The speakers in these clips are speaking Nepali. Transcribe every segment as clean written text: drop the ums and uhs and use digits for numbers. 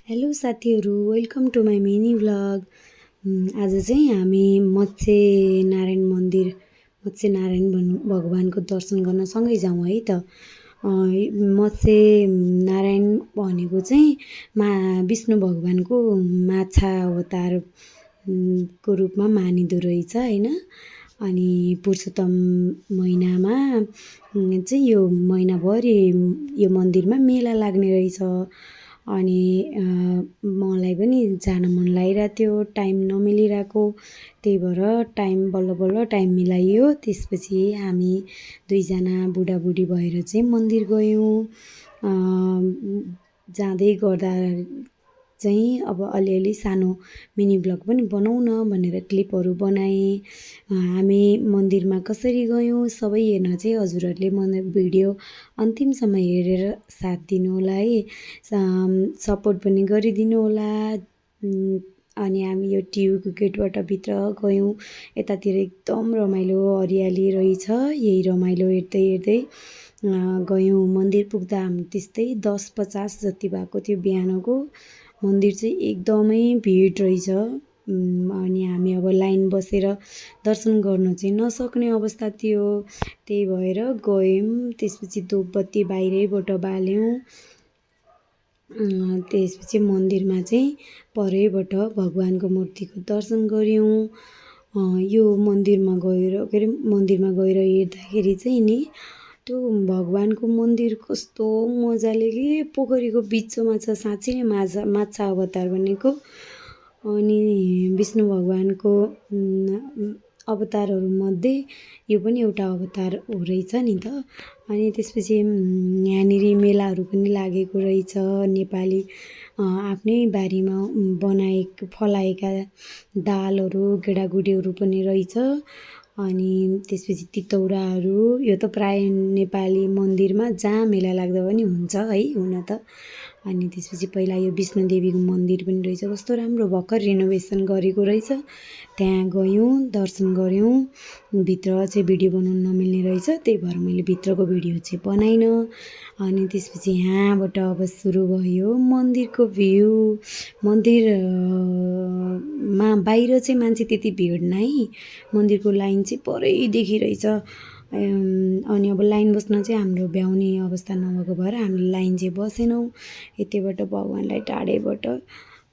हेलो साथीहरू, welcome to my mini vlog. आज चाहिँ हामी मत्स्यनारायण मन्दिर मत्स्यनारायण भगवानको दर्शन गर्न सँगै जाउँ है त। मत्स्यनारायण भनेको चाहिँ विष्णु भगवानको माछा अवतार को रूपमा मानिँदो रहेछ होइन। अनि पुरुषोत्तम महिनामा चाहिँ यो महिनाभरि यो मन्दिरमा मेला लाग्ने रहेछ। अनि मलाई पनि जान मन लागिरहेको थियो, टाइम नमिलिरहेको, त्यही भएर बल्ल बल्ल टाइम मिलाइयो। त्यसपछि हामी दुईजना बुढाबुढी भएर चाहिँ मन्दिर गयौँ। जाँदै गर्दा चाहिँ अब अलिअलि सानो मिनी ब्लग पनि बनाउँ न भनेर क्लिपहरू बनाएँ। हामी मन्दिरमा कसरी गयौँ सबै हेर्न चाहिँ हजुरहरूले भिडियो अन्तिमसम्म हेरेर साथ दिनु होला है, सपोर्ट पनि गरिदिनु होला। अनि हामी यो टियुको गेटबाट भित्र गयौँ। यतातिर एकदम रमाइलो हरियाली रहेछ। यही रमाइलो हेर्दै हेर्दै गयौँ। मन्दिर पुग्दा हामी त्यस्तै 10:50 जति भएको थियो बिहानको। मन्दिर चाहिँ एकदमै भिड रहेछ। अनि हामी अब लाइन बसेर दर्शन गर्न चाहिँ नसक्ने अवस्था थियो, त्यही भएर गयौँ। त्यसपछि धूपबत्ती बाहिरैबाट बाल्यौँ। त्यसपछि मन्दिरमा चाहिँ परैबाट भगवानको मूर्तिको दर्शन गऱ्यौँ। यो मन्दिरमा गएर हेर्दाखेरि चाहिँ नि त्यो भगवानको मन्दिर कस्तो मजाले कि पोखरीको बिचमा छ। साँच्चै नै माछा अवतार भनेको। अनि विष्णु भगवानको अवतारहरूमध्ये यो पनि एउटा अवतार हो रहेछ नि त। अनि त्यसपछि यहाँनिर मेलाहरू पनि लागेको रहेछ। नेपाली आफ्नै बारीमा फलाएका दालहरू, गेडागुडीहरू पनि रहेछ। अनि त्यसपछि तितौराहरू, यो त प्राय नेपाली मन्दिरमा जहाँ मेला लाग्दा पनि हुन्छ है हुन त। अनि त्यसपछि पहिला यो विष्णुदेवीको मन्दिर पनि रहेछ, कस्तो राम्रो भर्खर रिनोभेसन गरेको रहेछ। त्यहाँ गयौँ, दर्शन गऱ्यौँ। भित्र चाहिँ भिडियो बनाउनु नमिल्ने रहेछ, त्यही भएर मैले भित्रको भिडियो चाहिँ बनाइनँ। अनि त्यसपछि यहाँबाट अब सुरु भयो मन्दिरको भ्यू। मन्दिरमा बाहिर चाहिँ मान्छे त्यति भिड नै, मन्दिरको लाइन चाहिँ परैदेखि रहेछ। अनि अब लाइन बस्न चाहिँ हाम्रो भ्याउने अवस्था नभएको भएर हामीले लाइन चाहिँ बसेनौँ। यतिबाट भगवानलाई टाढैबाट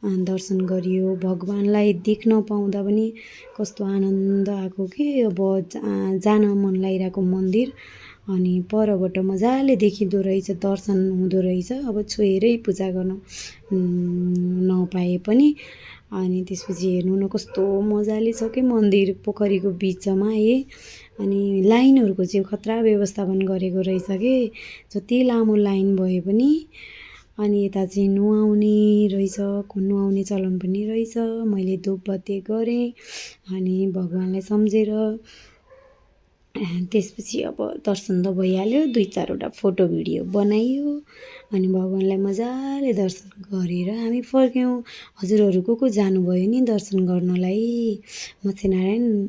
दर्शन गरियो। भगवानलाई देख्न पाउँदा पनि कस्तो आनन्द आएको कि अब जान मन लागिरहेको मन्दिर। अनि परबाट मजाले देखिँदो रहेछ, दर्शन हुँदो रहेछ। अब छोएरै पूजा गर्न नपाए पनि। अनि त्यसपछि हेर्नु न कस्तो मजाले छ कि मन्दिर पोखरीको बिचमा है। अनि लाइनहरूको चाहिँ खतरा व्यवस्थापन गरेको रहेछ कि, जति लामो लाइन भए पनि। अनि यता चाहिँ नुहाउने चलन पनि रहेछ। मैले धूपबत्ती गरेँ अनि भगवानलाई सम्झेर। त्यसपछि अब दर्शन त भइहाल्यो, 2-4वटा फोटो भिडियो बनाइयो। अनि भगवानलाई मजाले दर्शन गरेर हामी फर्क्यौँ। हजुरहरू को जानुभयो नि दर्शन गर्नलाई मत्स्यनारायण।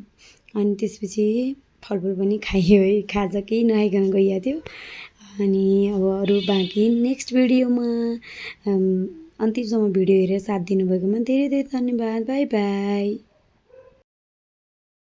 अनि त्यसपछि फलफुल पनि खाइयो है, खाजा केही नआइकन गइएको थियो। अनि अब अरू बाँकी नेक्स्ट भिडियोमा। अन्तिमसम्म भिडियो हेरेर साथ दिनुभएकोमा धेरै धेरै धन्यवाद। By by.